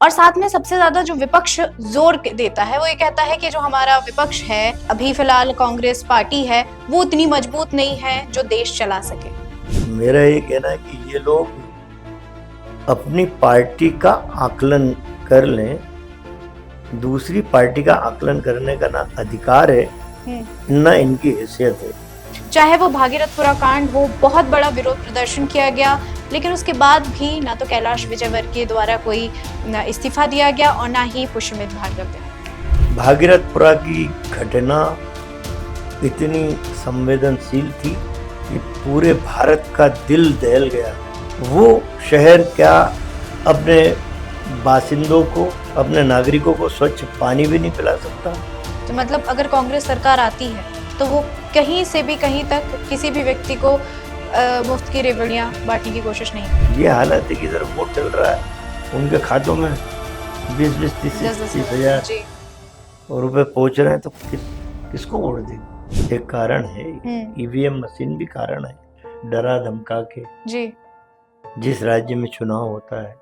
और साथ में सबसे ज्यादा जो विपक्ष जोर देता है वो ये कहता है कि जो हमारा विपक्ष है अभी फिलहाल कांग्रेस पार्टी है वो उतनी मजबूत नहीं है जो देश चला सके। मेरा ये कहना है कि ये लोग अपनी पार्टी का आकलन कर लें, दूसरी पार्टी का आकलन करने का ना अधिकार है ना इनकी हैसियत है। चाहे वो भागीरथपुरा कांड हो, बहुत बड़ा विरोध प्रदर्शन किया गया, लेकिन उसके बाद भी ना तो कैलाश विजयवर्गीय द्वारा कोई इस्तीफा दिया गया और ना ही पुष्यमित भार्गव। भागीरथपुरा की घटना इतनी संवेदनशील थी कि पूरे भारत का दिल दहल गया। वो शहर क्या अपने बासिंदों को, अपने नागरिकों को स्वच्छ पानी भी नहीं पिला सकता। तो मतलब अगर कांग्रेस सरकार आती है तो वो कहीं से भी कहीं तक किसी भी व्यक्ति को मुफ्त की रेवड़ियां बांटने की कोशिश नहीं। ये हालत है कि जरा वोट चल रहा है, उनके खातों में 20-20, 30-30 हजार रुपए पहुंच रहे हैं, तो किसको वोट देंगे? एक कारण है, ईवीएम मशीन भी कारण है, डरा धमका के। जी। जिस राज्य में चुनाव होता है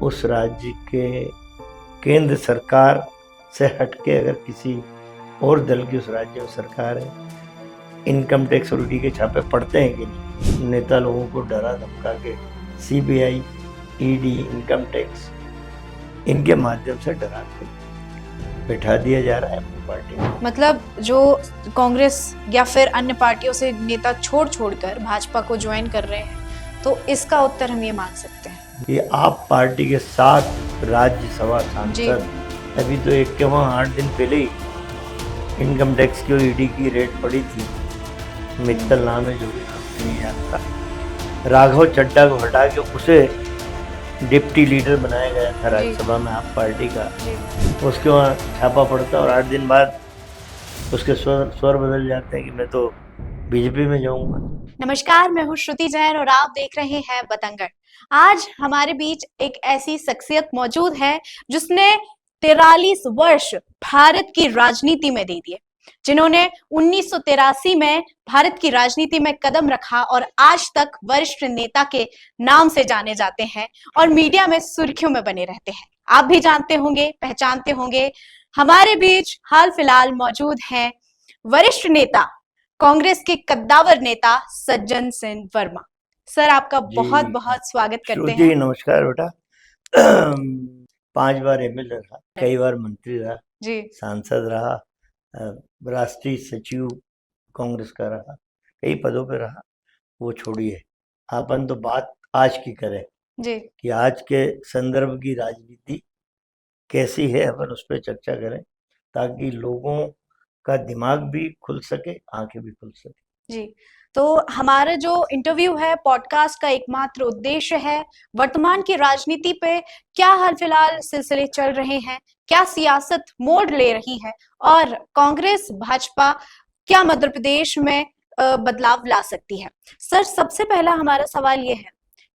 उस राज्य के केंद्र सरकार से हटके अगर किसी और दल की उस राज्य में सरकार है, इनकम टैक्स और ईडी के छापे पड़ते हैं कि नहीं? नेता लोगों को डरा धमका के सीबीआई, ईडी, इनकम टैक्स इनके माध्यम से डरा के बैठा दिया जा रहा है अपनी पार्टी में। मतलब जो कांग्रेस या फिर अन्य पार्टियों से नेता छोड़कर भाजपा को ज्वाइन कर रहे हैं, तो इसका उत्तर हम ये मान सकते हैं ये आप पार्टी के 7 राज्यसभा सांसद अभी तो 8 दिन पहले ही इनकम टैक्स की और ईडी की रेड पड़ी थी। मित्तल नाम है जो भी नहीं जानता, राघव चड्ढा को हटा के उसे डिप्टी लीडर बनाया गया था राज्यसभा में आप पार्टी का। उसके वहाँ छापा पड़ता और 8 दिन बाद उसके स्वर बदल जाते हैं कि मैं तो बीजेपी में जाऊंगा। नमस्कार, मैं हूँ श्रुति जैन और आप देख रहे हैं बतंगड़। आज हमारे बीच एक ऐसी शख्सियत मौजूद है जिसने 43 वर्ष भारत की राजनीति में दे दिए, जिन्होंने 1983 में भारत की राजनीति में कदम रखा और आज तक वरिष्ठ नेता के नाम से जाने जाते हैं और मीडिया में सुर्खियों में बने रहते हैं। आप भी जानते होंगे, पहचानते होंगे। हमारे बीच हाल फिलहाल मौजूद हैं वरिष्ठ नेता, कांग्रेस के कद्दावर नेता सज्जन सिंह वर्मा। सर, आपका बहुत बहुत स्वागत करते हैं। नमस्कार बेटा। 5 बार एमएलए रहा, कई बार मंत्री रहा, सांसद रहा, राष्ट्रीय सचिव कांग्रेस का रहा, कई पदों पे रहा। वो छोड़िए, अपन तो बात आज की करें कि आज के संदर्भ की राजनीति कैसी है, अपन उस पर चर्चा करें ताकि लोगों का दिमाग भी खुल सके, आंखें भी खुल सके। जी, तो हमारा जो इंटरव्यू है, पॉडकास्ट का एकमात्र उद्देश्य है वर्तमान की राजनीति पे क्या हाल फिलहाल सिलसिले चल रहे हैं, क्या सियासत मोड़ ले रही है और कांग्रेस भाजपा क्या मध्य प्रदेश में बदलाव ला सकती है। सर, सबसे पहला हमारा सवाल ये है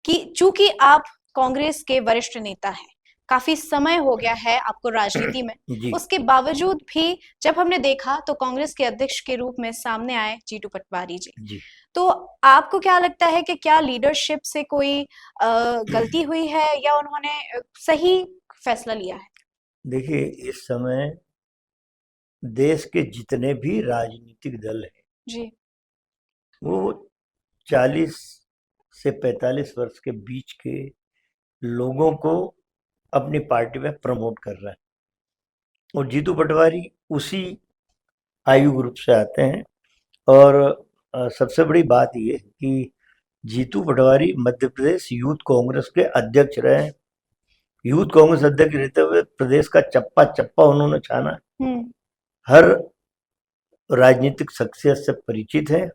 कि चूंकि आप कांग्रेस के वरिष्ठ नेता हैं, काफी समय हो गया है आपको राजनीति में, उसके बावजूद भी जब हमने देखा तो कांग्रेस के अध्यक्ष के रूप में सामने आए जीतू पटवारी जी। तो आपको क्या लगता है कि क्या लीडरशिप से कोई गलती हुई है या उन्होंने सही फैसला लिया है? देखिए, इस समय देश के जितने भी राजनीतिक दल हैं वो 40 से 45 वर्ष के बीच के लोगों को अपनी पार्टी में प्रमोट कर रहा है और जीतू पटवारी उसी आयु ग्रुप से आते हैं। और सबसे बड़ी बात ये है कि जीतू पटवारी मध्य प्रदेश यूथ कांग्रेस के अध्यक्ष रहे हैं। यूथ कांग्रेस अध्यक्ष रहते हुए प्रदेश का चप्पा चप्पा उन्होंने छाना, हर राजनीतिक शख्सियत से परिचित है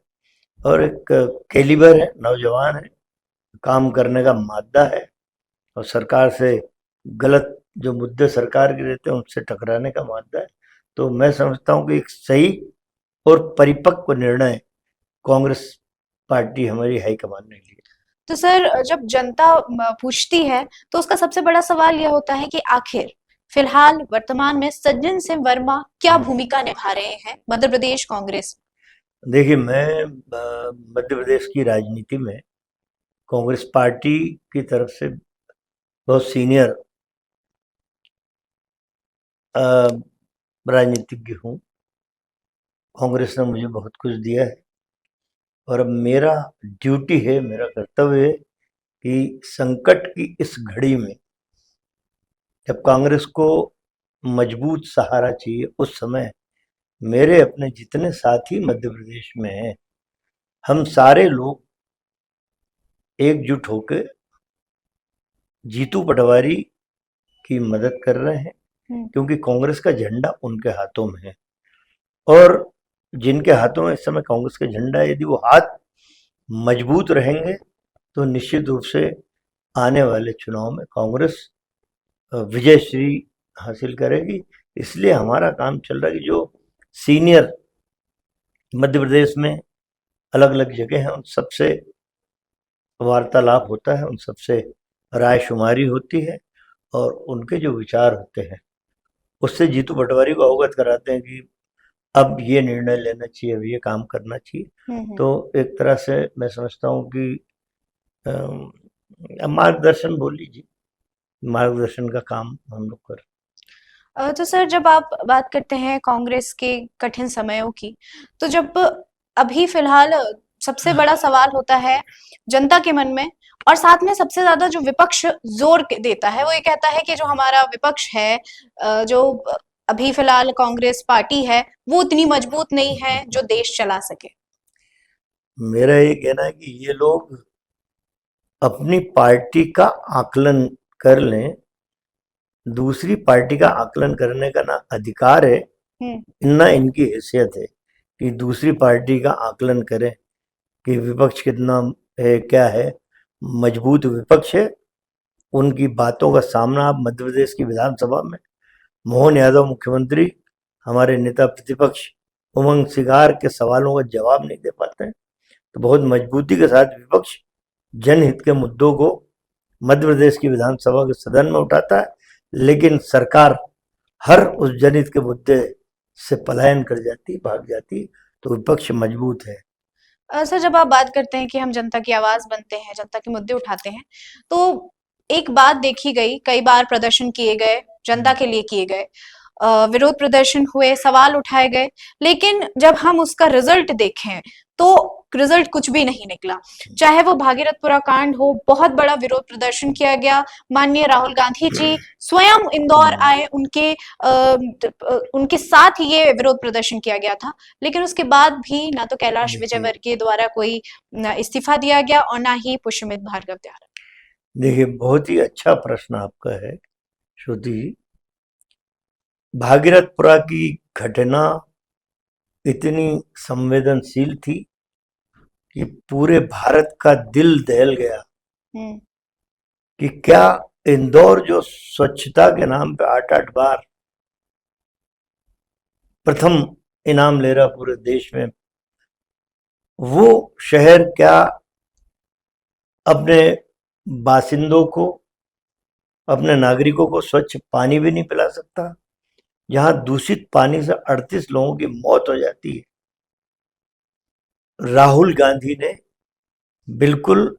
और एक कैलिबर है, नौजवान है, काम करने का मादा है और सरकार से गलत जो मुद्दे सरकार के रहते हैं उनसे टकराने का मादा है। तो मैं समझता हूँ कि एक सही और परिपक्व निर्णय कांग्रेस पार्टी हमारी हाईकमान ने लिया। तो सर, जब जनता पूछती है तो उसका सबसे बड़ा सवाल यह होता है कि आखिर फिलहाल वर्तमान में सज्जन सिंह वर्मा क्या भूमिका निभा रहे हैं मध्य प्रदेश कांग्रेस? देखिए, मैं मध्य प्रदेश की राजनीति में कांग्रेस पार्टी की तरफ से बहुत सीनियर राजनीतिज्ञ हूँ। कांग्रेस ने मुझे बहुत कुछ दिया है और अब मेरा ड्यूटी है, मेरा कर्तव्य है कि संकट की इस घड़ी में जब कांग्रेस को मजबूत सहारा चाहिए, उस समय मेरे अपने जितने साथी मध्य प्रदेश में हैं, हम सारे लोग एकजुट होकर जीतू पटवारी की मदद कर रहे हैं, क्योंकि कांग्रेस का झंडा उनके हाथों में है। और जिनके हाथों में इस समय कांग्रेस का झंडा है, यदि वो हाथ मजबूत रहेंगे तो निश्चित रूप से आने वाले चुनाव में कांग्रेस विजयश्री हासिल करेगी। इसलिए हमारा काम चल रहा है कि जो सीनियर मध्य प्रदेश में अलग अलग जगह हैं, उन सबसे वार्तालाप होता है, उन सबसे रायशुमारी होती है और उनके जो विचार होते हैं उससे जीतू पटवारी को अवगत कराते हैं कि अब ये निर्णय लेना चाहिए, अब ये काम करना चाहिए। तो एक तरह से मैं समझता हूँ कि मार्गदर्शन बोल लीजिए, मार्गदर्शन का काम हम लोग कर। तो सर, जब आप बात करते हैं कांग्रेस के कठिन समयों की, तो जब अभी फिलहाल सबसे बड़ा सवाल होता है जनता के मन में, और साथ में सबसे ज्यादा जो विपक्ष जोर देता है वो ये कहता है कि जो हमारा विपक्ष है, जो अभी फिलहाल कांग्रेस पार्टी है, वो उतनी मजबूत नहीं है जो देश चला सके। मेरा ये कहना है कि ये लोग अपनी पार्टी का आकलन कर लें, दूसरी पार्टी का आकलन करने का ना अधिकार है, ना इनकी हैसियत है कि दूसरी पार्टी का आकलन करें कि विपक्ष कितना है, क्या है। मजबूत विपक्ष है, उनकी बातों का सामना आप मध्य प्रदेश की विधानसभा में मोहन यादव मुख्यमंत्री, हमारे नेता प्रतिपक्ष उमंग सिगार के सवालों का जवाब नहीं दे पाते हैं। तो बहुत मजबूती के साथ विपक्ष जनहित के मुद्दों को मध्य प्रदेश की विधानसभा के सदन में उठाता है, लेकिन सरकार हर उस जनहित के मुद्दे से पलायन कर जाती, भाग जाती। तो विपक्ष मजबूत है। सर, जब आप बात करते हैं कि हम जनता की आवाज बनते हैं, जनता के मुद्दे उठाते हैं, तो एक बात देखी गई, कई बार प्रदर्शन किए गए, जनता के लिए किए गए, विरोध प्रदर्शन हुए, सवाल उठाए गए, लेकिन जब हम उसका रिजल्ट देखें तो रिजल्ट कुछ भी नहीं निकला। चाहे वो भागीरथपुरा कांड हो, बहुत बड़ा विरोध प्रदर्शन किया गया, माननीय राहुल गांधी जी स्वयं इंदौर आए, उनके साथ ये विरोध प्रदर्शन किया गया था, लेकिन उसके बाद भी ना तो कैलाश विजयवर्गीय द्वारा कोई इस्तीफा दिया गया और ना ही पुष्यमित भार्गव द्वारा। देखिए, बहुत ही अच्छा प्रश्न आपका है श्रुति। भागीरथपुरा की घटना इतनी संवेदनशील थी कि पूरे भारत का दिल दहल गया कि क्या इंदौर जो स्वच्छता के नाम पे 8-8 बार प्रथम इनाम ले रहा पूरे देश में, वो शहर क्या अपने बासिंदों को, अपने नागरिकों को स्वच्छ पानी भी नहीं पिला सकता, जहां दूषित पानी से 38 लोगों की मौत हो जाती है। राहुल गांधी ने बिल्कुल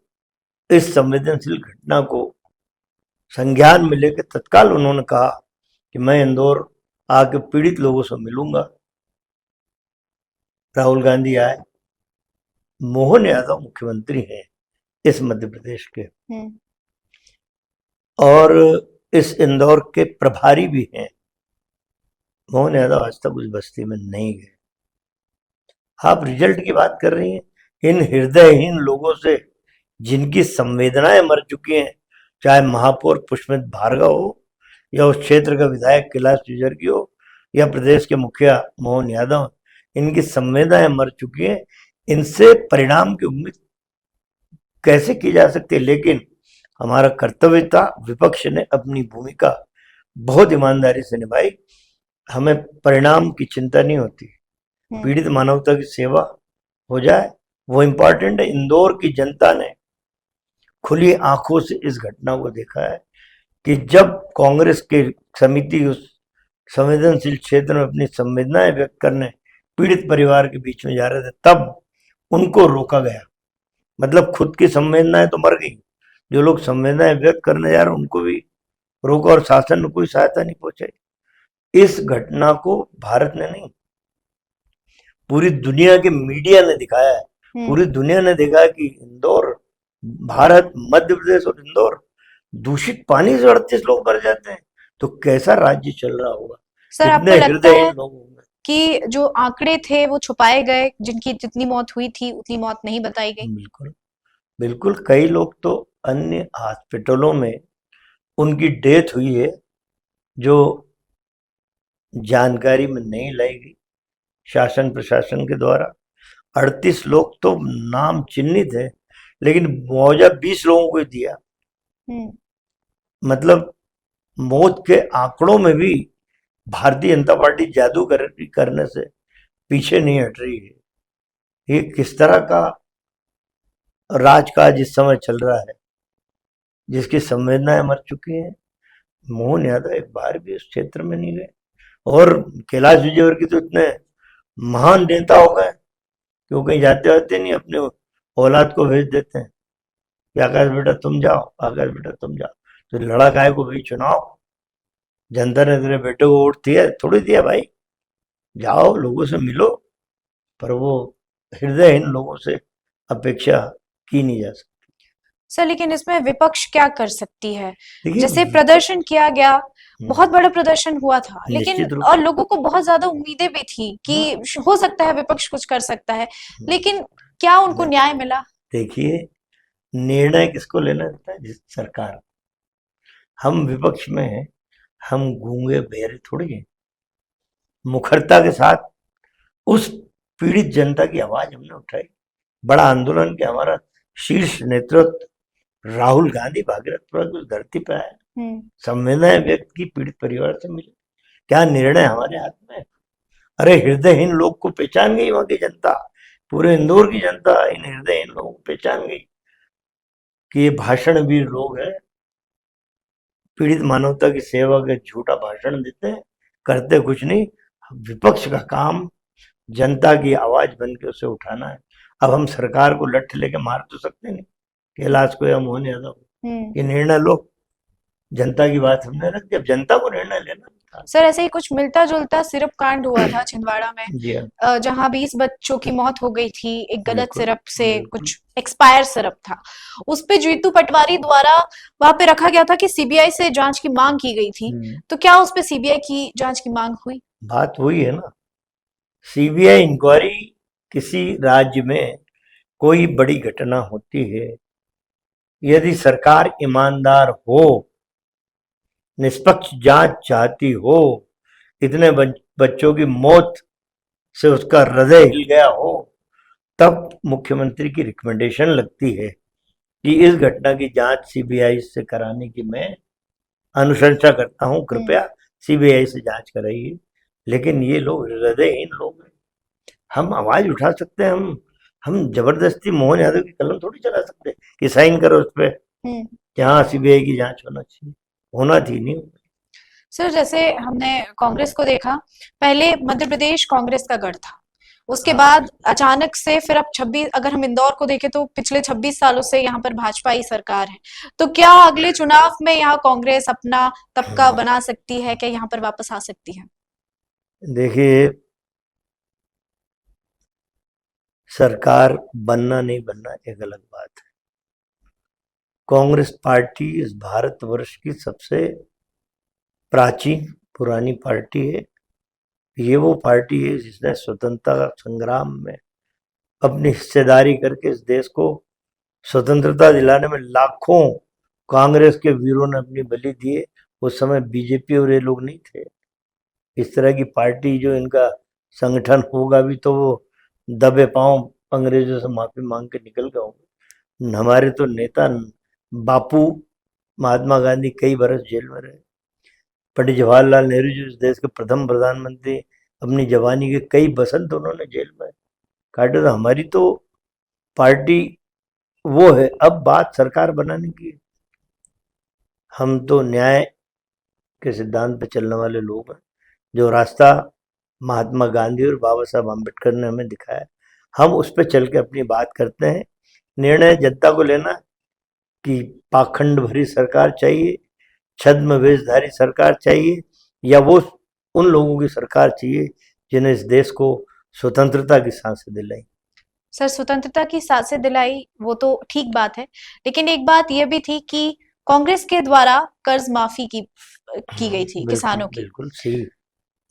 इस संवेदनशील घटना को संज्ञान में लेकर तत्काल उन्होंने कहा कि मैं इंदौर आके पीड़ित लोगों से मिलूंगा। राहुल गांधी आए, मोहन यादव मुख्यमंत्री हैं इस मध्य प्रदेश के और इस इंदौर के प्रभारी भी हैं। मोहन यादव आज तक उस बस्ती में नहीं गए। आप रिजल्ट की बात कर रही हैं, इन हृदयहीन लोगों से जिनकी संवेदनाएं मर चुकी हैं, चाहे महापौर पुष्यमित भार्गव हो या उस क्षेत्र का विधायक कैलाश विजयवर्गीय हो या प्रदेश के मुखिया मोहन यादव, इनकी संवेदनाएं मर चुकी हैं। इनसे परिणाम की उम्मीद कैसे की जा सकती है? लेकिन हमारा कर्तव्य था, विपक्ष ने अपनी भूमिका बहुत ईमानदारी से निभाई। हमें परिणाम की चिंता नहीं होती, पीड़ित मानवता की सेवा हो जाए वो इम्पोर्टेंट है। इंदौर की जनता ने खुली आंखों से इस घटना को देखा है कि जब कांग्रेस की समिति उस संवेदनशील क्षेत्र में अपनी संवेदनाएं व्यक्त करने पीड़ित परिवार के बीच में जा रहे थे, तब उनको रोका गया। मतलब खुद की संवेदनाएं तो मर गई, जो लोग संवेदनाएं व्यक्त करने जा रहे उनको भी रोका और शासन ने कोई सहायता नहीं पहुंचाई। इस घटना को भारत ने नहीं, पूरी दुनिया के मीडिया ने दिखाया है। पूरी दुनिया ने देखा कि इंदौर, भारत, मध्य प्रदेश और इंदौर, दूषित पानी से 38 लोग मर जाते हैं, तो कैसा राज्य चल रहा होगा। सर, आपको लगता है कि जो आंकड़े थे वो छुपाए गए, जिनकी जितनी मौत हुई थी उतनी मौत नहीं बताई गई? बिल्कुल बिल्कुल, कई लोग तो अन्य हॉस्पिटलों में उनकी डेथ हुई है जो जानकारी में नहीं लाई गई शासन प्रशासन के द्वारा। 38 लोग तो नाम चिन्हित है, लेकिन मुआवजा 20 लोगों को दिया। मतलब मौत के आंकड़ों में भी भारतीय जनता पार्टी जादू करने से पीछे नहीं हट रही है। ये किस तरह का राजकाज इस समय चल रहा है, जिसकी संवेदनाएं मर चुकी हैं। मोहन यादव एक बार भी उस क्षेत्र में नहीं गए, और कैलाश विजयवर्गीय तो इतने महान नेता हो गए कि वो कहीं जाते होते नहीं, अपने औलाद को भेज देते हैं कि आकाश बेटा तुम जाओ, आकाश बेटा तुम जाओ। तो लड़ा काय को भाई चुनाव, जनता ने तेरे बेटे को वोट दिया थोड़ी दिया भाई, जाओ लोगों से मिलो। पर वो हृदयहीन लोगों से अपेक्षा की नहीं जा सकती। सर, लेकिन इसमें विपक्ष क्या कर सकती है? जैसे प्रदर्शन किया गया, बहुत बड़ा प्रदर्शन हुआ था, लेकिन और लोगों को बहुत ज्यादा उम्मीदें भी थी कि हो सकता है विपक्ष कुछ कर सकता है, लेकिन क्या उनको न्याय मिला? देखिए, निर्णय किसको लेना रहता है? सरकार। हम विपक्ष में हैं, हम गूंगे बहरे थोड़ी हैं। मुखरता के साथ उस पीड़ित जनता की आवाज हमने उठाई। बड़ा आंदोलन किया, हमारा शीर्ष नेतृत्व राहुल गांधी भागीरथपुरा की उस धरती पे आया, संवेदनाएं व्यक्त की, पीड़ित परिवार से मिले। क्या निर्णय हमारे हाथ में? अरे हृदयहीन लोग को पहचान गई वहां की जनता, पूरे इंदौर की जनता इन हृदयहीन लोगों को पहचान गई कि ये भाषण वीर लोग हैं, पीड़ित मानवता की सेवा के झूठा भाषण देते हैं, करते कुछ नहीं। विपक्ष का काम जनता की आवाज बन के उसे उठाना है। अब हम सरकार को लठ लेके मार तो सकते नहीं, कैलाश को या मोहन यादव को, ये निर्णय लो, जनता की बात हमने रख दी, अब जनता को निर्णय लेना था। सर, ऐसे ही कुछ मिलता जुलता सिरप कांड हुआ था छिंदवाड़ा में, जहां 20 बच्चों की मौत हो गई थी एक गलत सिरप से, कुछ एक्सपायर सिरप था, उस पे जीतू पटवारी द्वारा वहां पे रखा गया था कि सीबीआई से जांच की मांग की गई थी, तो क्या उस पे सीबीआई की जांच की मांग हुई? बात हुई है ना, सीबीआई इंक्वायरी, किसी राज्य में कोई बड़ी घटना होती है, यदि सरकार ईमानदार हो, निष्पक्ष जांच चाहती हो, इतने बच्चों की मौत से उसका हृदय हिल गया हो, तब मुख्यमंत्री की रिकमेंडेशन लगती है कि इस घटना की जांच सीबीआई से कराने की मैं अनुशंसा करता हूं, कृपया सीबीआई से जांच कराइए। लेकिन ये लोग हृदयहीन लोग हैं। हम आवाज उठा सकते हैं, हम जबरदस्ती मोहन यादव की कलम थोड़ी चला सकते कि साइन करो उस पर कि हाँ सीबीआई की जांच होना चाहिए, होना थी नहीं। सर, जैसे हमने कांग्रेस को देखा, पहले मध्य प्रदेश कांग्रेस का गढ़ था, उसके बाद अचानक से फिर अब 26, अगर हम इंदौर को देखें तो पिछले 26 सालों से यहाँ पर भाजपा ही सरकार है, तो क्या अगले चुनाव में यहाँ कांग्रेस अपना तबका बना सकती है? क्या यहाँ पर वापस आ सकती है? देखिए, सरकार बनना नहीं बनना एक अलग बात है। कांग्रेस पार्टी इस भारतवर्ष की सबसे प्राचीन पुरानी पार्टी है। ये वो पार्टी है जिसने स्वतंत्रता संग्राम में अपनी हिस्सेदारी करके इस देश को स्वतंत्रता दिलाने में लाखों कांग्रेस के वीरों ने अपनी बलि दिए। उस समय बीजेपी और ये लोग नहीं थे। इस तरह की पार्टी जो इनका संगठन होगा भी तो वो दबे पांव अंग्रेजों से माफी मांग के निकल गए होंगे। हमारे तो नेता बापू महात्मा गांधी कई बरस जेल में रहे, पंडित जवाहरलाल नेहरू जो इस देश के प्रथम प्रधानमंत्री, अपनी जवानी के कई बसंत उन्होंने जेल में काटे। तो हमारी तो पार्टी वो है। अब बात सरकार बनाने की, हम तो न्याय के सिद्धांत पर चलने वाले लोग हैं। जो रास्ता महात्मा गांधी और बाबा साहब अम्बेडकर ने हमें दिखाया, हम उस पर चल के अपनी बात करते हैं। निर्णय जनता को लेना कि पाखंड भरी सरकार चाहिए, छद्म वेशधारी सरकार चाहिए, या वो उन लोगों की सरकार चाहिए जिन्हें इस देश को स्वतंत्रता की सांसें दिलाई। सर, स्वतंत्रता की सांसें दिलाई वो तो ठीक बात है, लेकिन एक बात ये भी थी कि कांग्रेस के द्वारा कर्ज माफी की गई थी किसानों की। बिल्कुल सही।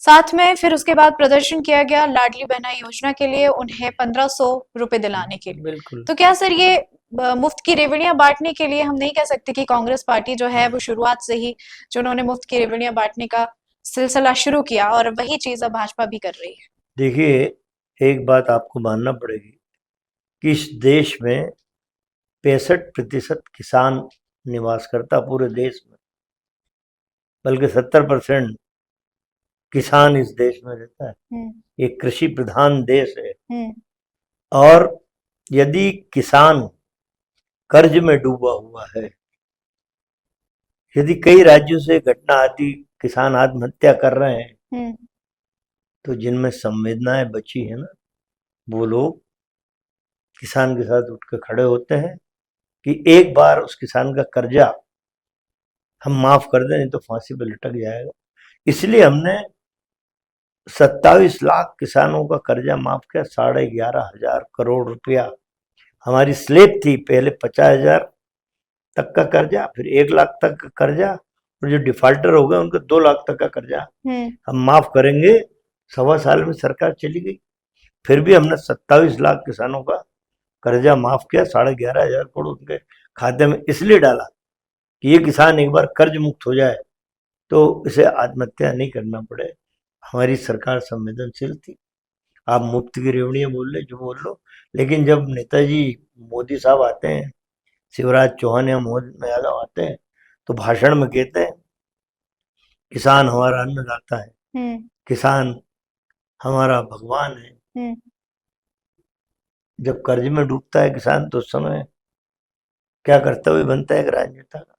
साथ में फिर उसके बाद प्रदर्शन किया गया लाडली बहना योजना के लिए, उन्हें 1500 रुपए दिलाने के लिए। बिल्कुल। तो क्या सर ये मुफ्त की रेवड़ियां बांटने के लिए हम नहीं कह सकते कि कांग्रेस पार्टी जो है वो शुरुआत से ही जो उन्होंने मुफ्त की रेवड़ियां बांटने का सिलसिला शुरू किया और वही चीज अब भाजपा भी कर रही है? देखिए, एक बात आपको मानना पड़ेगी कि इस देश में 65% किसान निवास करता पूरे देश में, बल्कि 70% किसान इस देश में रहता है। ये कृषि प्रधान देश है। और यदि किसान कर्ज में डूबा हुआ है, यदि कई राज्यों से घटना आती किसान आत्महत्या कर रहे हैं, तो जिनमें संवेदनाएं बची है ना, वो लोग किसान के साथ उठ के खड़े होते हैं कि एक बार उस किसान का कर्जा हम माफ कर दें, नहीं तो फांसी पे लटक जाएगा। इसलिए हमने 27 लाख किसानों का कर्जा माफ किया, 11,500 करोड़ रुपया। हमारी स्लेब थी पहले 50,000 तक का कर्जा, फिर 1 लाख तक का कर्जा, और जो डिफॉल्टर हो गए उनको 2 लाख तक का कर्जा हम माफ करेंगे। 1.25 साल में सरकार चली गई, फिर भी हमने 27 लाख किसानों का कर्जा माफ किया, 11,500 करोड़ उनके खाते में इसलिए डाला कि ये किसान एक बार कर्ज मुक्त हो जाए तो इसे आत्महत्या नहीं करना पड़े। हमारी सरकार संवेदनशील थी। आप मुफ्त की रेवड़ियां बोल ले, जो बोल लो, लेकिन जब नेताजी मोदी साहब आते हैं, शिवराज चौहान या मोहन यादव आते हैं, तो भाषण में कहते हैं किसान हमारा अन्नदाता है, किसान हमारा भगवान है। जब कर्ज में डूबता है किसान, तो उस समय क्या कर्तव्य बनता है एक राजनेता का,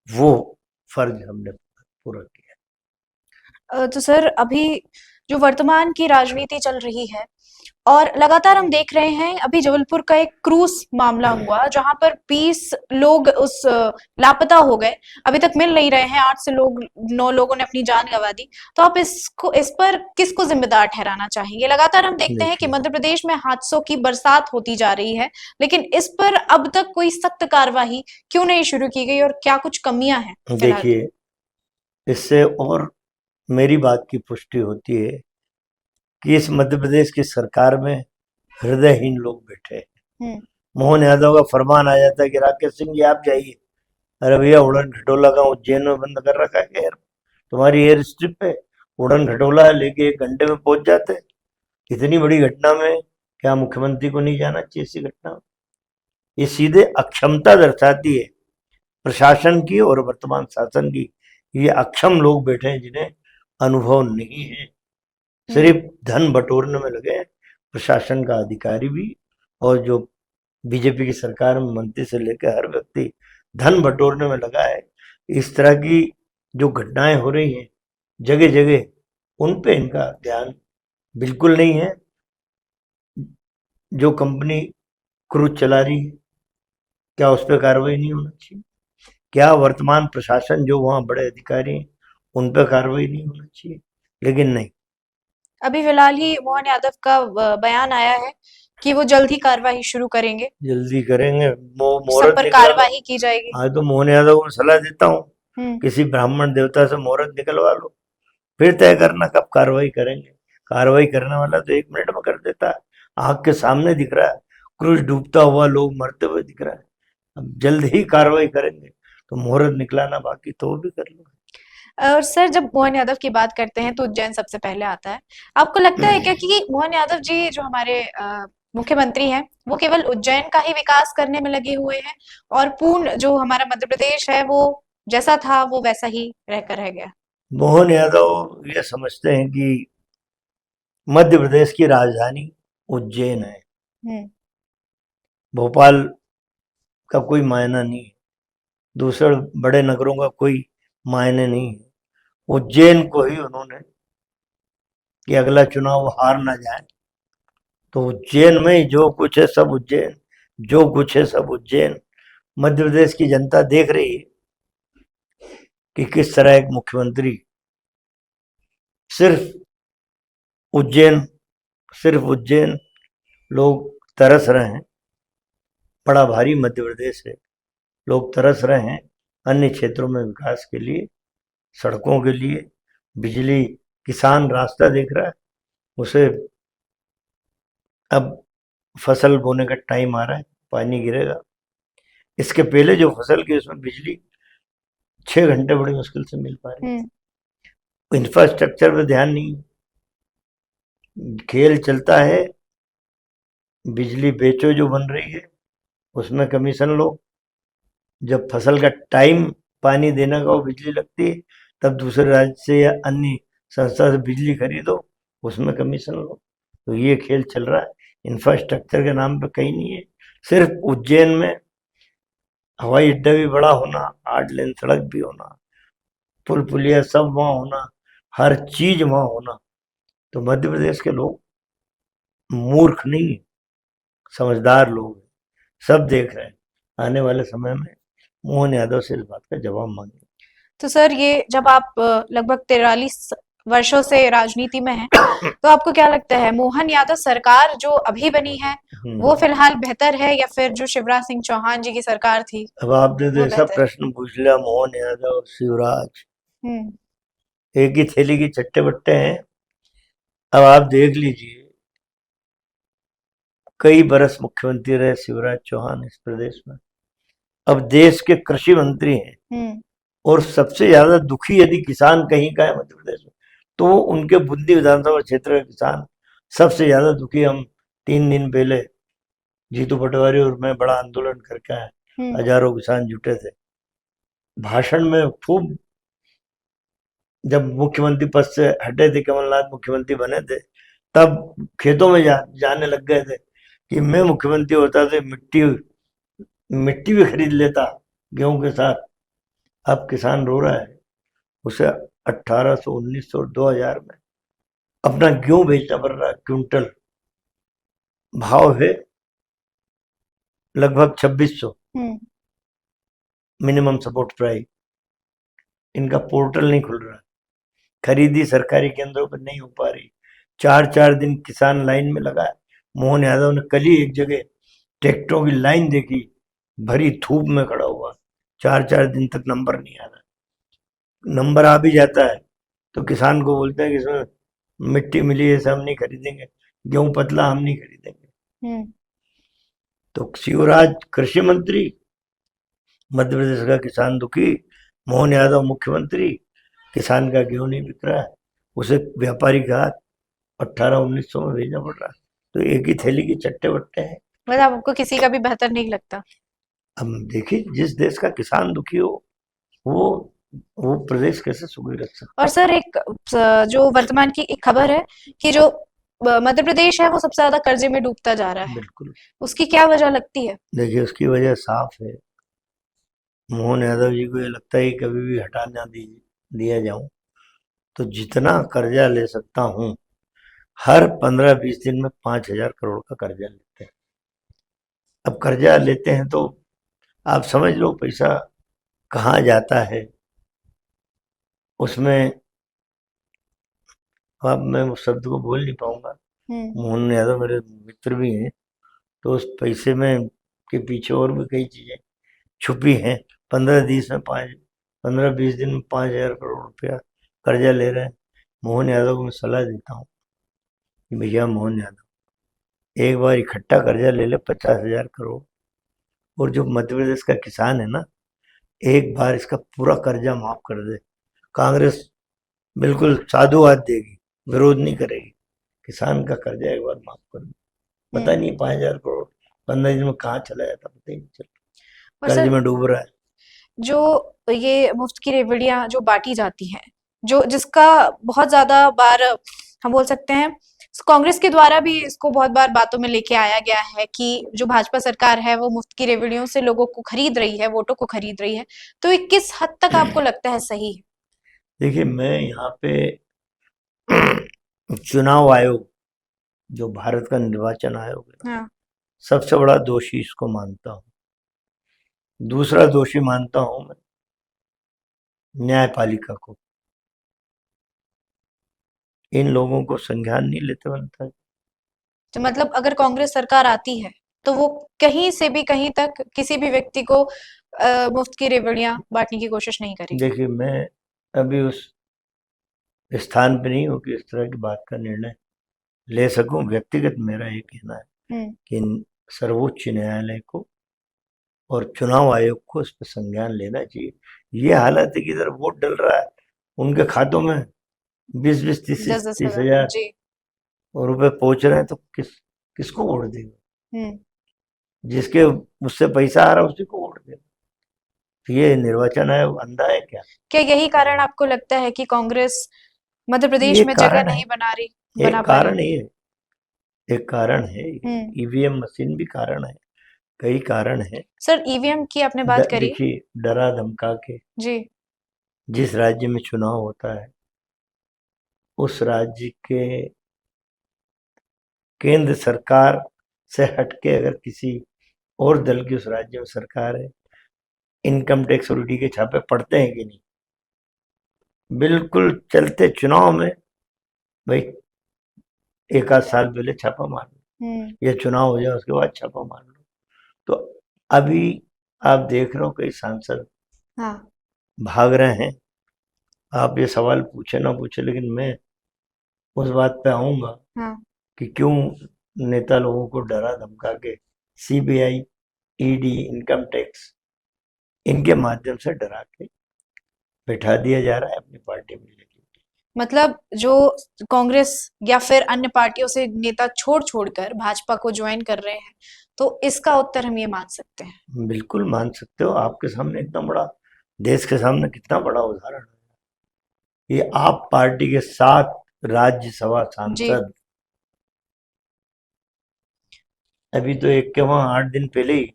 वो फर्ज हमने पूरा किया। तो सर, अभी जो वर्तमान की राजनीति चल रही है और लगातार हम देख रहे हैं, अभी जबलपुर का एक क्रूज मामला हुआ जहां पर 20 लोग उस लापता हो गए, अभी तक मिल नहीं रहे हैं। 8 से 9 लोगों ने अपनी जान गंवा दी। तो आप इस पर किसको जिम्मेदार ठहराना चाहेंगे? लगातार हम देखते हैं कि मध्य प्रदेश में हादसों की बरसात होती जा रही है, लेकिन इस पर अब तक कोई सख्त कार्यवाही क्यों नहीं शुरू की गई और क्या कुछ कमियां हैं? देखिए, इससे और मेरी बात की पुष्टि होती है कि इस मध्य प्रदेश की सरकार में हृदयहीन लोग बैठे हैं। मोहन यादव का फरमान आ जाता है कि राकेश सिंह जी आप जाइए। अरे भैया, उड़न खटोला का उज्जैन में बंद कर रखा है एयर, तुम्हारी एयर स्ट्रिप पे उड़न खटोला लेके 1 घंटे में पहुंच जाते। इतनी बड़ी घटना में क्या मुख्यमंत्री को नहीं जाना चाहिए इसी घटना में? ये सीधे अक्षमता दर्शाती है प्रशासन की और वर्तमान शासन की। ये अक्षम लोग बैठे हैं जिन्हें अनुभव नहीं है, सिर्फ धन बटोरने में लगे हैं। प्रशासन का अधिकारी भी और जो बीजेपी की सरकार में मंत्री से लेकर हर व्यक्ति धन बटोरने में लगा है। इस तरह की जो घटनाएं हो रही हैं जगह जगह, उन पे इनका ध्यान बिल्कुल नहीं है। जो कंपनी क्रूज चला रही है, क्या उस पर कार्रवाई नहीं होना चाहिए? क्या वर्तमान प्रशासन जो वहाँ बड़े अधिकारी हैं उन पर कार्रवाई नहीं होना चाहिए? लेकिन नहीं। अभी फिलहाल ही मोहन यादव का बयान आया है कि वो जल्द ही कार्रवाई शुरू करेंगे, जल्दी करेंगे, सब पर कार्रवाई की जाएगी। आज तो मोहन यादव को सलाह देता हूँ, किसी ब्राह्मण देवता से मुहूर्त निकलवा लो, फिर तय करना कब कार्रवाई करेंगे। कार्रवाई करने वाला तो 1 मिनट में कर देता है, आंख के सामने दिख रहा है, क्रूज डूबता हुआ, लोग मरते हुए दिख रहा है। अब जल्द ही कार्रवाई करेंगे, तो मुहूर्त निकलाना बाकी तो वो भी कर लो। और सर, जब मोहन यादव की बात करते हैं तो उज्जैन सबसे पहले आता है। आपको लगता है क्या कि मोहन यादव जी जो हमारे मुख्यमंत्री हैं, वो केवल उज्जैन का ही विकास करने में लगे हुए हैं और पूर्ण जो हमारा मध्य प्रदेश है वो जैसा था वो वैसा ही रहकर रह गया? मोहन यादव ये समझते हैं कि मध्य प्रदेश की राजधानी उज्जैन है, भोपाल का कोई मायना नहीं है, दूसरे बड़े नगरों का कोई मायने नहीं है। उज्जैन को ही उन्होंने कि अगला चुनाव हार ना जाए, तो उज्जैन में जो कुछ है सब उज्जैन, जो कुछ है सब उज्जैन। मध्य प्रदेश की जनता देख रही है कि किस तरह एक मुख्यमंत्री सिर्फ उज्जैन सिर्फ उज्जैन लोग तरस रहे हैं, बड़ा भारी मध्य प्रदेश है, लोग तरस रहे हैं अन्य क्षेत्रों में विकास के लिए, सड़कों के लिए, बिजली। किसान रास्ता देख रहा है, उसे अब फसल बोने का टाइम आ रहा है, पानी गिरेगा। इसके पहले जो फसल की उसमें बिजली 6 घंटे बड़ी मुश्किल से मिल पा रही है। इंफ्रास्ट्रक्चर पे ध्यान नहीं, खेल चलता है, बिजली बेचो जो बन रही है उसमें कमीशन लो, जब फसल का टाइम पानी देने का वो बिजली लगती है, तब दूसरे राज्य से या अन्य संस्था से बिजली खरीदो, उसमें कमीशन लो। तो ये खेल चल रहा है, इंफ्रास्ट्रक्चर के नाम पे कहीं नहीं है। सिर्फ उज्जैन में हवाई अड्डा भी बड़ा होना, 8 लेन सड़क भी होना, पुल पुलिया सब वहाँ होना, हर चीज वहाँ होना। तो मध्य प्रदेश के लोग मूर्ख नहीं, समझदार लोग हैं, सब देख रहे हैं। आने वाले समय में मोहन यादव से इस बात का जवाब मांगे। तो सर, ये जब आप लगभग 43 वर्षों से राजनीति में हैं, तो आपको क्या लगता है मोहन यादव सरकार जो अभी बनी है वो फिलहाल बेहतर है या फिर जो शिवराज सिंह चौहान जी की सरकार थी? अब आपने तो ऐसा प्रश्न पूछ लिया, मोहन यादव शिवराज एक ही थैली के चट्टे बट्टे हैं। अब आप देख लीजिए, कई बरस मुख्यमंत्री रहे शिवराज चौहान इस प्रदेश में, अब देश के कृषि मंत्री हैं, और सबसे ज्यादा दुखी यदि किसान कहीं का है मध्य प्रदेश में तो उनके बूंदी विधानसभा क्षेत्र के किसान सबसे ज्यादा दुखी। हम 3 दिन पहले जीतू पटवारी और मैं बड़ा आंदोलन करके आए, हजारों किसान जुटे थे। भाषण में खूब, जब मुख्यमंत्री पद से हटे थे, कमलनाथ मुख्यमंत्री बने थे, तब खेतों में जाने लग गए थे कि मैं मुख्यमंत्री होता तो मिट्टी भी खरीद लेता गेहूं के साथ। अब किसान रो रहा है, उसे 1800, 1900 और 2000 में अपना गेहूं बेचना पड़ रहा है। क्विंटल भाव है लगभग 2600 मिनिमम सपोर्ट प्राइस। इनका पोर्टल नहीं खुल रहा, खरीदी सरकारी केंद्रों पर नहीं हो पा रही। 4-4 दिन किसान लाइन में लगा है। मोहन यादव ने कल ही एक जगह ट्रैक्टरों की लाइन देखी, भरी धूप में खड़ा हुआ, 4-4 दिन तक नंबर नहीं आ रहा। नंबर आ भी जाता है तो किसान को बोलते हैं कि इसमें मिट्टी मिली है, हम नहीं खरीदेंगे, गेहूं पतला हम नहीं खरीदेंगे। तो शिवराज कृषि मंत्री, मध्य प्रदेश का किसान दुखी, मोहन यादव मुख्यमंत्री, किसान का गेहूं नहीं बिक रहा है, उसे व्यापारी का 1800-1900 में भेजना पड़ रहा है। तो एक ही थैली के चट्टे बट्टे हैं। मतलब आपको किसी का भी बेहतर नहीं लगता? अब देखिए, जिस देश का किसान दुखी हो वो प्रदेश कैसे सुखी रख सकता। और सर, एक जो वर्तमान की एक खबर है कि जो मध्य प्रदेश है वो सबसे ज्यादा कर्जे में डूबता जा रहा है। बिल्कुल। उसकी क्या वजह लगती है? देखिए, उसकी वजह साफ है। मोहन यादव जी को ये लगता है कि कभी भी हटा ना दिया जाऊं, तो जितना कर्जा ले सकता हूं, हर 15-20 दिन में 5,000 करोड़ का कर्जा लेते हैं। अब कर्जा लेते हैं तो आप समझ लो पैसा कहाँ जाता है। उसमें अब मैं उस शब्द को बोल नहीं पाऊंगा, मोहन यादव मेरे मित्र भी हैं, तो उस पैसे में के पीछे और भी कई चीजें छुपी हैं। 15-20 दिन में 5,000 करोड़ रुपया कर्जा ले रहे हैं। मोहन यादव को मैं सलाह देता हूँ कि भैया मोहन यादव, एक बार इकट्ठा कर्जा ले ले 50,000 करोड़, और जो मध्य प्रदेश का किसान है ना, एक बार इसका पूरा कर्जा माफ कर दे। कांग्रेस बिल्कुल साधुवाद देगी, विरोध नहीं करेगी। किसान का कर्जा एक बार माफ कर दे। पता नहीं 5,000 करोड़ 15 दिन में कहाँ चला जाता, पता ही नहीं चलता, कर्ज में डूब रहा है। जो ये मुफ्त की रेवड़ियां जो बांटी जाती हैं, जो जिसका बहुत ज्यादा बार हम बोल सकते हैं कांग्रेस के द्वारा भी इसको बहुत बार बातों में लेके आया गया है कि जो भाजपा सरकार है वो मुफ्त की रेवड़ियों से लोगों को खरीद रही है, वोटों को खरीद रही है। तो ये किस हद तक आपको लगता है सही है? देखिए, मैं यहाँ पे चुनाव आयोग, जो भारत का निर्वाचन आयोग है, हाँ। सबसे बड़ा दोषी इसको मानता हूँ। दूसरा दोषी मानता हूँ मैं न्यायपालिका को। इन लोगों को संज्ञान नहीं लेते बनता है। तो मतलब अगर कांग्रेस सरकार आती है तो वो कहीं से भी कहीं तक किसी भी व्यक्ति को मुफ्त की रेवड़ियां बांटने की कोशिश नहीं करेगी। देखिए, मैं अभी उस स्थान पे नहीं हूँ कि इस तरह की बात का निर्णय ले सकूं। व्यक्तिगत मेरा ये कहना है कि सर्वोच्च न्यायालय को और चुनाव आयोग को इस पर संज्ञान लेना चाहिए। ये हालत है कि इधर वोट डल रहा है, उनके खातों में 20-20, 30-30, 30,000 जी रुपए पहुंच रहे हैं, तो किसको वोट देगा? जिसके उससे पैसा आ रहा है उसी को वोट देगा। तो ये निर्वाचन आयोग अंधा है क्या? क्या यही कारण आपको लगता है कि कांग्रेस मध्य प्रदेश में जगह नहीं बना पा रही? एक कारण है, ईवीएम मशीन भी कारण है, कई कारण है। सर, ईवीएम की आपने बात करी। देखिए, डरा धमका के जी जिस राज्य में चुनाव होता है उस राज्य के केंद्र सरकार से हटके अगर किसी और दल की उस राज्य में सरकार है, इनकम टैक्स और ईडी के छापे पड़ते हैं कि नहीं? बिल्कुल। चलते चुनाव में भाई एक आध साल पहले छापा मार लो, या चुनाव हो जाए उसके बाद छापा मार लो। तो अभी आप देख रहे हो कई सांसद भाग रहे हैं। आप ये सवाल पूछे ना पूछे, लेकिन मैं उस बात पे आऊंगा कि क्यों नेता लोगों को डरा धमका के सीबीआई, ईडी, इनकम टैक्स इनके माध्यम से डरा के बैठा दिया जा रहा है अपनी पार्टी में। मतलब जो कांग्रेस या फिर अन्य पार्टियों से नेता छोड़कर भाजपा को ज्वाइन कर रहे हैं, तो इसका उत्तर हम ये मान सकते हैं? बिल्कुल मान सकते हो। आपके सामने इतना बड़ा, देश के सामने कितना बड़ा उदाहरण है। ये आप पार्टी के 7 राज्यसभा सांसद, अभी तो एक के वहां 8 दिन पहले ही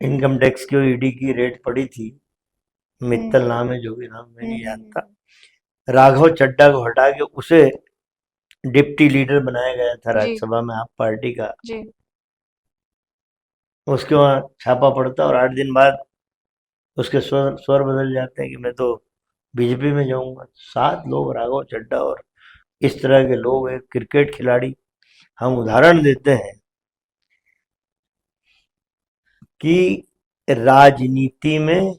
इनकम टैक्स की और ईडी की रेड पड़ी थी। मित्तल नाम है, जो भी नाम मैं नहीं जानता। राघव चड्ढा को हटा के उसे डिप्टी लीडर बनाया गया था राज्यसभा में आप पार्टी का। उसके वहां छापा पड़ता और 8 दिन बाद उसके स्वर बदल जाते हैं कि मैं तो बीजेपी में जाऊंगा। 7 लोग, राघव चड्ढा और इस तरह के लोग, एक क्रिकेट खिलाड़ी। हम उदाहरण देते हैं कि राजनीति में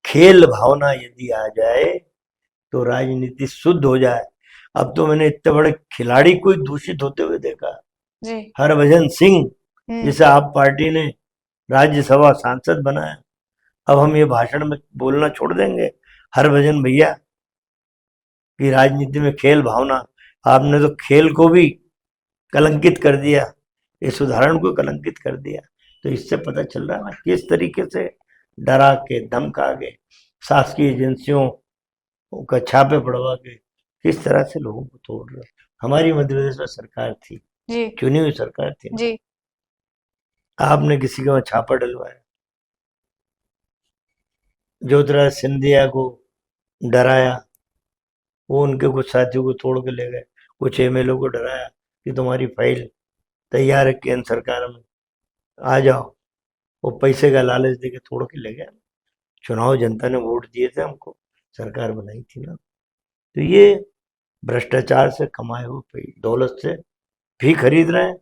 खेल भावना यदि आ जाए तो राजनीति शुद्ध हो जाए। अब तो मैंने इतने बड़े खिलाड़ी कोई दूषित होते हुए देखा। हरभजन सिंह, जिसे आप पार्टी ने राज्यसभा सांसद बनाया, अब हम ये भाषण में बोलना छोड़ देंगे हरभजन भैया कि राजनीति में खेल भावना? आपने तो खेल को भी कलंकित कर दिया, इस उदाहरण को कलंकित कर दिया। तो इससे पता चल रहा है ना किस तरीके से डरा के, धमका के, शासकीय एजेंसियों का छापे पड़वा के किस तरह से लोगों को तोड़ रहा। हमारी मध्य प्रदेश में सरकार थी, चुनी हुई सरकार थी जी। आपने किसी का छापा डलवाया, ज्योतिराज सिंधिया को डराया, वो उनके कुछ साथियों को तोड़ के ले गए। कुछ एमएलए को डराया कि तुम्हारी फाइल तैयार है केंद्र सरकार में, आ जाओ। वो पैसे का लालच देके तोड़ के ले गए। चुनाव जनता ने वोट दिए थे, हमको सरकार बनाई थी ना। तो ये भ्रष्टाचार से कमाए हुए दौलत से भी खरीद रहे हैं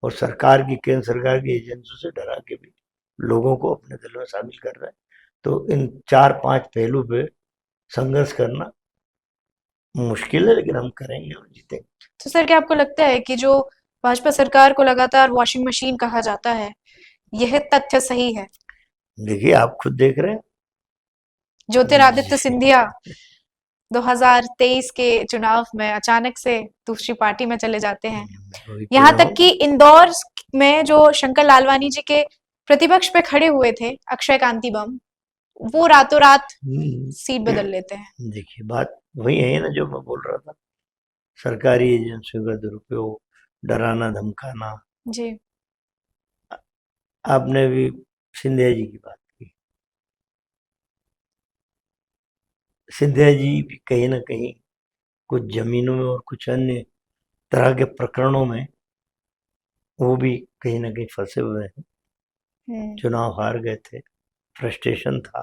और सरकार की, केंद्र सरकार की एजेंसियों से डरा के भी लोगों को अपने दल में शामिल कर रहे हैं। तो इन 4-5 पहलू पे संघर्ष करना मुश्किल है, लेकिन हम करेंगे और जीतेंगे। तो सर, क्या आपको लगता है कि जो भाजपा सरकार को लगातार वॉशिंग मशीन कहा जाता है, यह तथ्य सही है? देखिए, आप खुद देख रहे हैं, ज्योतिरादित्य सिंधिया 2023 के चुनाव में अचानक से दूसरी पार्टी में चले जाते हैं। यहाँ तक कि इंदौर में जो शंकर लालवानी जी के प्रतिपक्ष पे खड़े हुए थे, अक्षय कांति बम, वो रातों रात सीट बदल लेते हैं। देखिए, बात वही है ना जो मैं बोल रहा था, सरकारी एजेंसियों का दुरुपयोग, डराना धमकाना जी। आपने भी सिंधिया जी की बात की। सिंधिया जी भी कहीं ना कहीं कुछ जमीनों में और कुछ अन्य तरह के प्रकरणों में वो भी कहीं ना कहीं फंसे हुए हैं। चुनाव हार गए थे, फ्रस्ट्रेशन था,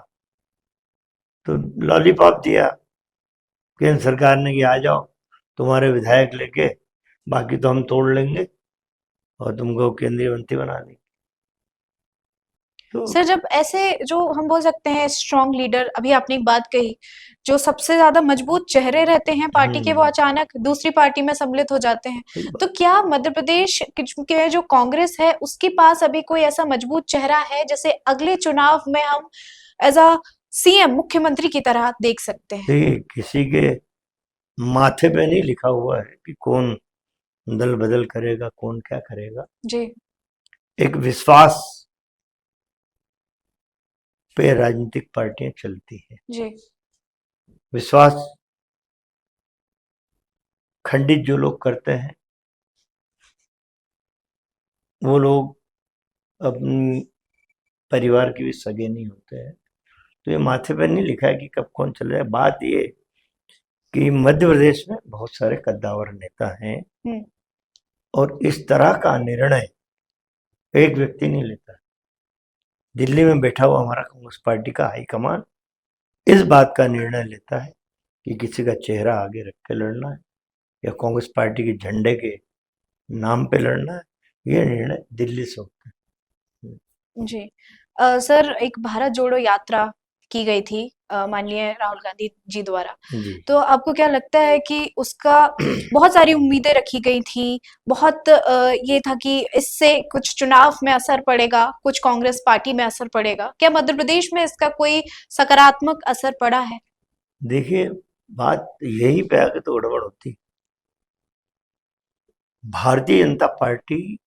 तो लॉलीपॉप दिया केंद्र सरकार ने कि आ जाओ तुम्हारे विधायक लेके, बाकी तो हम तोड़ लेंगे और तुमको केंद्रीय मंत्री बना देंगे। तो सर, जब ऐसे जो हम बोल सकते हैं स्ट्रॉन्ग लीडर, अभी आपने एक बात कही, जो सबसे ज्यादा मजबूत चेहरे रहते हैं पार्टी के, वो अचानक दूसरी पार्टी में सम्मिलित हो जाते हैं, तो क्या मध्य प्रदेश के जो कांग्रेस है उसके पास अभी कोई ऐसा मजबूत चेहरा है जैसे अगले चुनाव में हम एज अ सीएम, मुख्यमंत्री की तरह देख सकते हैं? किसी के माथे पे नहीं लिखा हुआ है कि कौन दल बदल करेगा, कौन क्या करेगा जी। एक विश्वास पे राजनीतिक पार्टियां चलती हैं जी। विश्वास खंडित जो लोग करते हैं वो लोग अपनी परिवार के भी सगे नहीं होते हैं। तो ये माथे पर नहीं लिखा है कि कब कौन चल रहा है। बात ये कि मध्य प्रदेश में बहुत सारे कद्दावर नेता हैं और इस तरह का निर्णय एक व्यक्ति नहीं लेता। दिल्ली में बैठा हुआ हमारा कांग्रेस पार्टी का हाईकमान इस बात का निर्णय लेता है कि किसी का चेहरा आगे रख के लड़ना है या कांग्रेस पार्टी के झंडे के नाम पे लड़ना है। ये निर्णय दिल्ली से होता है। जी। सर, एक भारत जोड़ो यात्रा की गई थी माननीय राहुल गांधी जी द्वारा, तो आपको क्या लगता है कि उसका बहुत सारी उम्मीदें रखी गई थी, बहुत ये था कि इससे कुछ चुनाव में असर पड़ेगा, कुछ कांग्रेस पार्टी में असर पड़ेगा, क्या मध्य प्रदेश में इसका कोई सकारात्मक असर पड़ा है? देखिए, बात यही पे आके तो गड़बड़ होती। भारतीय जनता पार्टी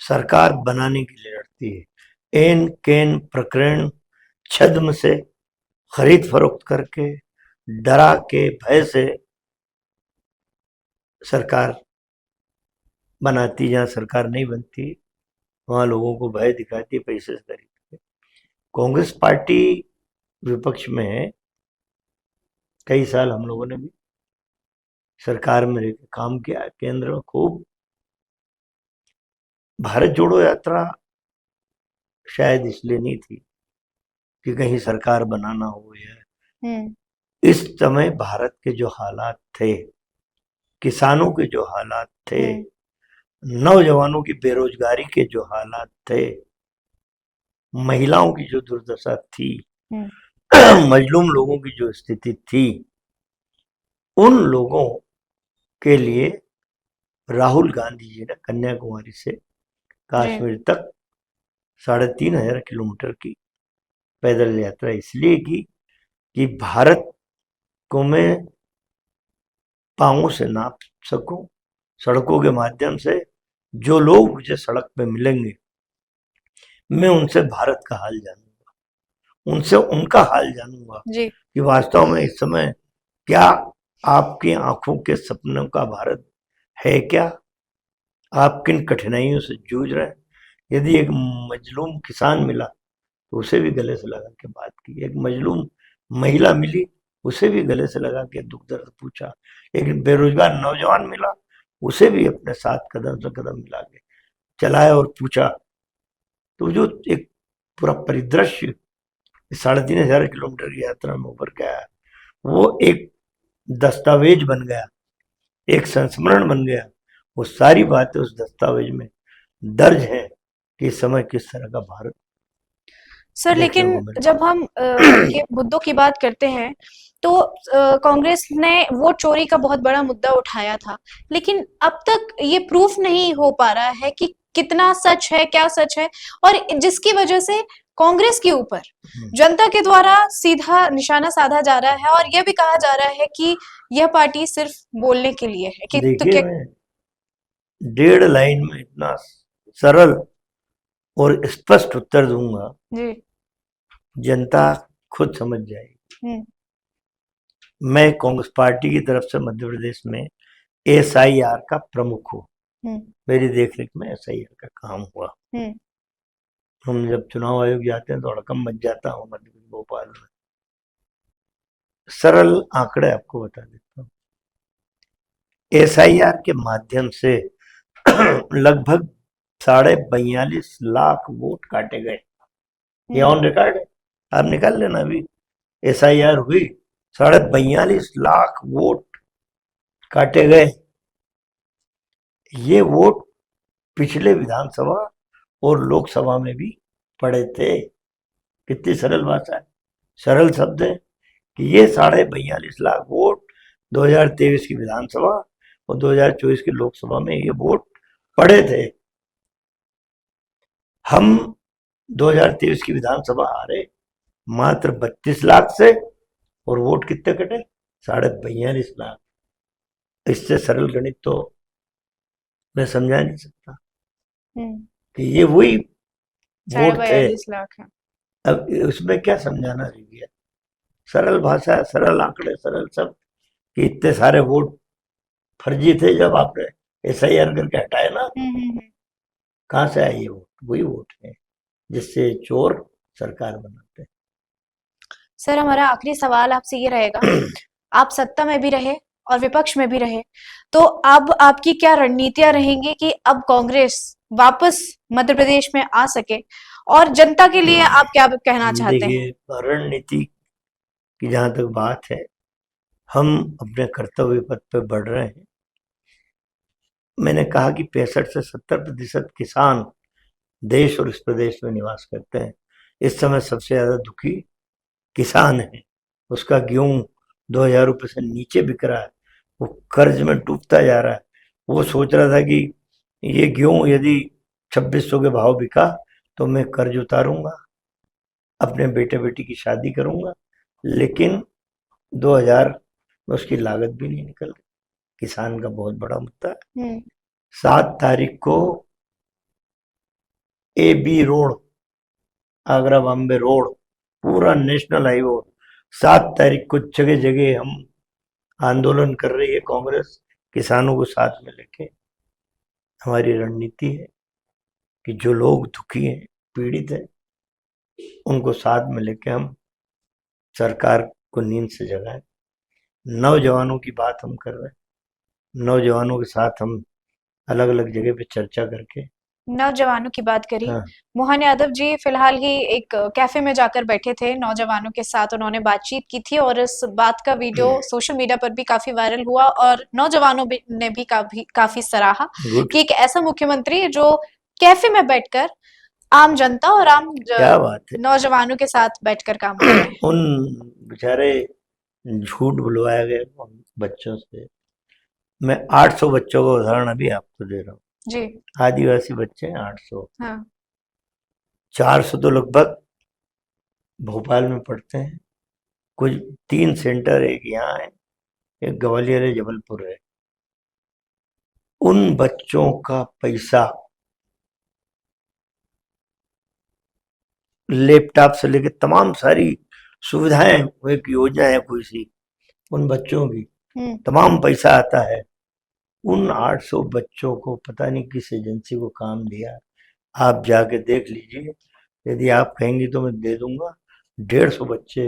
सरकार बनाने के लिए लड़ती है। एन केन प्रकरण छद्म से, खरीद फरोख्त करके, डरा के, भय से सरकार बनाती। जहां सरकार नहीं बनती वहां लोगों को भय दिखाती, पैसे से खरीदती। कांग्रेस पार्टी विपक्ष में है, कई साल हम लोगों ने भी सरकार में रहकर काम किया, केंद्र में खूब। भारत जोड़ो यात्रा शायद इसलिए नहीं थी कि कहीं सरकार बनाना हो या इस समय भारत के जो हालात थे, किसानों के जो हालात थे, नौजवानों की बेरोजगारी के जो हालात थे, महिलाओं की जो दुर्दशा थी, मजलूम लोगों की जो स्थिति थी, उन लोगों के लिए राहुल गांधी जी ने कन्याकुमारी से कश्मीर तक 3,500 किलोमीटर की पैदल यात्रा इसलिए की कि भारत को मैं पांवों से नाप सकूं। सड़कों के माध्यम से जो लोग मुझे सड़क पे मिलेंगे, मैं उनसे भारत का हाल जानूंगा, उनसे उनका हाल जानूंगा कि वास्तव में इस समय क्या आपकी आंखों के सपनों का भारत है, क्या आप किन कठिनाइयों से जूझ रहे हैं। यदि एक मजलूम किसान मिला तो उसे भी गले से लगा के बात की, एक मजलूम महिला मिली उसे भी गले से लगा के दुख दर्द पूछा, एक बेरोजगार नौजवान मिला उसे भी अपने साथ कदम से कदम मिला के चलाया और पूछा। तो जो एक पूरा परिदृश्य 3,500 किलोमीटर की यात्रा में उभर के आया, वो एक दस्तावेज बन गया, एक संस्मरण बन गया। वो सारी बातें उस दस्तावेज में दर्ज है कि इस समय किस तरह का भारत। सर, लेकिन जब हम ये मुद्दों की बात करते हैं तो कांग्रेस ने वोट चोरी का बहुत बड़ा मुद्दा उठाया था, लेकिन अब तक ये प्रूफ नहीं हो पा रहा है कि कितना सच है, क्या सच है, और जिसकी वजह से कांग्रेस के ऊपर जनता के द्वारा सीधा निशाना साधा जा रहा है और यह भी कहा जा रहा है कि यह पार्टी सिर्फ बोलने के लिए है। कि देखिए, 1.5 लाइन में इतना सरल और स्पष्ट उत्तर दूंगा, जनता खुद समझ जाएगी। मैं कांग्रेस पार्टी की तरफ से मध्य प्रदेश में SIR का प्रमुख हूँ। मेरी देखरेख में SIR का काम हुआ। हम जब चुनाव आयोग जाते हैं तो हड़कंप मच जाता हूँ मध्य प्रदेश भोपाल में। सरल आंकड़े आपको बता देता हूँ। SIR के माध्यम से लगभग 42.5 लाख वोट काटे गए। ये ऑन रिकॉर्ड है, आप निकाल लेना। अभी SIR हुई, 42 लाख वोट काटे गए। ये वोट पिछले विधानसभा और लोकसभा में भी पड़े थे। कितनी सरल भाषा है, सरल शब्द है कि ये 42.5 लाख वोट 2023 की विधानसभा और 2024 की लोकसभा में ये वोट पड़े थे। हम 2023 की विधानसभा हारे मात्र 32 लाख से, और वोट कितने कटे? 42.5 लाख। इससे सरल गणित तो मैं समझा नहीं सकता कि ये वही वोट थे। 42 लाख है। अब उसमें क्या समझाना रह गया? सरल भाषा, सरल आंकड़े, सरल शब्द कि इतने सारे वोट फर्जी थे जब आपने SIR करके हटाए ना। कहाँ से आए ये वोट? वही वोट है जिससे चोर सरकार बनाते हैं। सर, हमारा आखिरी सवाल आपसे ये रहेगा, आप सत्ता में भी रहे और विपक्ष में भी रहे, तो अब आपकी क्या रणनीतियां रहेंगी कि अब कांग्रेस वापस मध्य प्रदेश में आ सके, और जनता के लिए आप क्या कहना चाहते हैं? देखिए, रणनीति की जहां तक बात है, हम अपने कर्तव्य पथ पे बढ़ रहे हैं। मैंने कहा कि 65 से 70% किसान देश और इस प्रदेश में निवास करते हैं। इस समय सबसे ज्यादा दुखी किसान है। उसका गेहूं 2000 रुपये से नीचे बिक रहा है, वो कर्ज में डूबता जा रहा है। वो सोच रहा था कि ये गेहूं यदि 2600 के भाव बिका तो मैं कर्ज उतारूंगा, अपने बेटे बेटी की शादी करूंगा, लेकिन 2000 में उसकी लागत भी नहीं निकल रही। किसान का बहुत बड़ा मुद्दा है। 7 तारीख को AB road, Agra Bombay road, पूरा नेशनल हाईवे, 7 तारीख को जगह जगह हम आंदोलन कर रही है कांग्रेस, किसानों को साथ में लेके। हमारी रणनीति है कि जो लोग दुखी हैं, पीड़ित हैं, उनको साथ में लेके हम सरकार को नींद से जगाएं। नौजवानों की बात हम कर रहे हैं। नौजवानों के साथ हम अलग अलग जगह पे चर्चा करके नौजवानों की बात करी। हाँ। मोहन यादव जी फिलहाल ही एक कैफे में जाकर बैठे थे, नौजवानों के साथ उन्होंने बातचीत की थी, और इस बात का वीडियो सोशल मीडिया पर भी काफी वायरल हुआ, और नौजवानों ने भी काफी सराहा कि एक ऐसा मुख्यमंत्री जो कैफे में बैठकर आम जनता और आम क्या बात है, नौजवानों के साथ बैठकर काम कर रहे हैं। उन बेचारे झूठ बुलवाया गया बच्चों से। मैं 800 बच्चों का उदाहरण अभी आपको दे रहा हूँ जी। आदिवासी बच्चे हैं 800। हाँ। 400 तो लगभग भोपाल में पढ़ते हैं। कुछ 3 सेंटर, एक यहाँ है, एक ग्वालियर है, जबलपुर है। उन बच्चों का पैसा लैपटॉप से लेके तमाम सारी सुविधाएं, वो एक योजना है कोई सी, उन बच्चों की तमाम पैसा आता है। उन 800 बच्चों को पता नहीं किस एजेंसी को काम दिया, आप जाके देख लीजिए। यदि आप कहेंगे तो मैं दे दूंगा। 150 बच्चे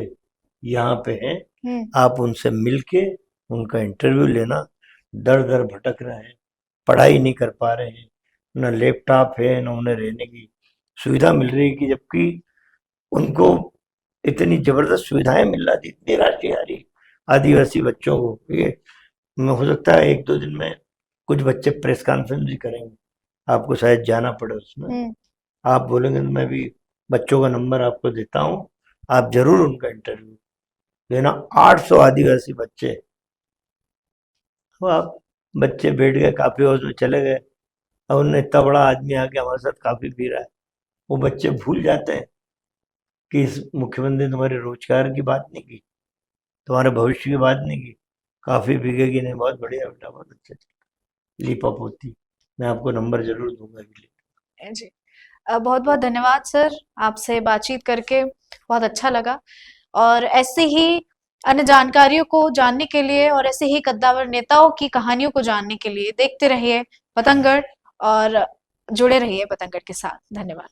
यहाँ पे हैं, आप उनसे मिलके उनका इंटरव्यू लेना। दर दर भटक रहे हैं, पढ़ाई नहीं कर पा रहे हैं, न लैपटॉप है, न उन्हें रहने की सुविधा मिल रही है, कि जबकि उनको इतनी जबरदस्त सुविधाएं मिल रही थी, इतनी राशि आ रही आदिवासी बच्चों को। ये हो सकता है 1-2 दिन में कुछ बच्चे प्रेस कॉन्फ्रेंस भी करेंगे, आपको शायद जाना पड़े उसमें। आप बोलेंगे तो मैं भी बच्चों का नंबर आपको देता हूँ, आप जरूर उनका इंटरव्यू लेना। 800 आदिवासी बच्चे, तो आप बच्चे बैठ गए, काफी हाउस में चले गए, और उन्हें इतना बड़ा आदमी आके हमारे साथ काफी पी रहा है। वो बच्चे भूल जाते हैं कि इस मुख्यमंत्री ने तुम्हारे रोजगार की बात नहीं की, तुम्हारे भविष्य की बात नहीं की। काफी बिकेगी नहीं, बहुत बढ़िया बेटा, बहुत अच्छे, लीपअप होती। मैं आपको नंबर जरूर दूंगा जी। बहुत बहुत धन्यवाद सर, आपसे बातचीत करके बहुत अच्छा लगा, और ऐसे ही अन्य जानकारियों को जानने के लिए और ऐसे ही कद्दावर नेताओं की कहानियों को जानने के लिए देखते रहिए पतंगड़, और जुड़े रहिए पतंगड़ के साथ। धन्यवाद।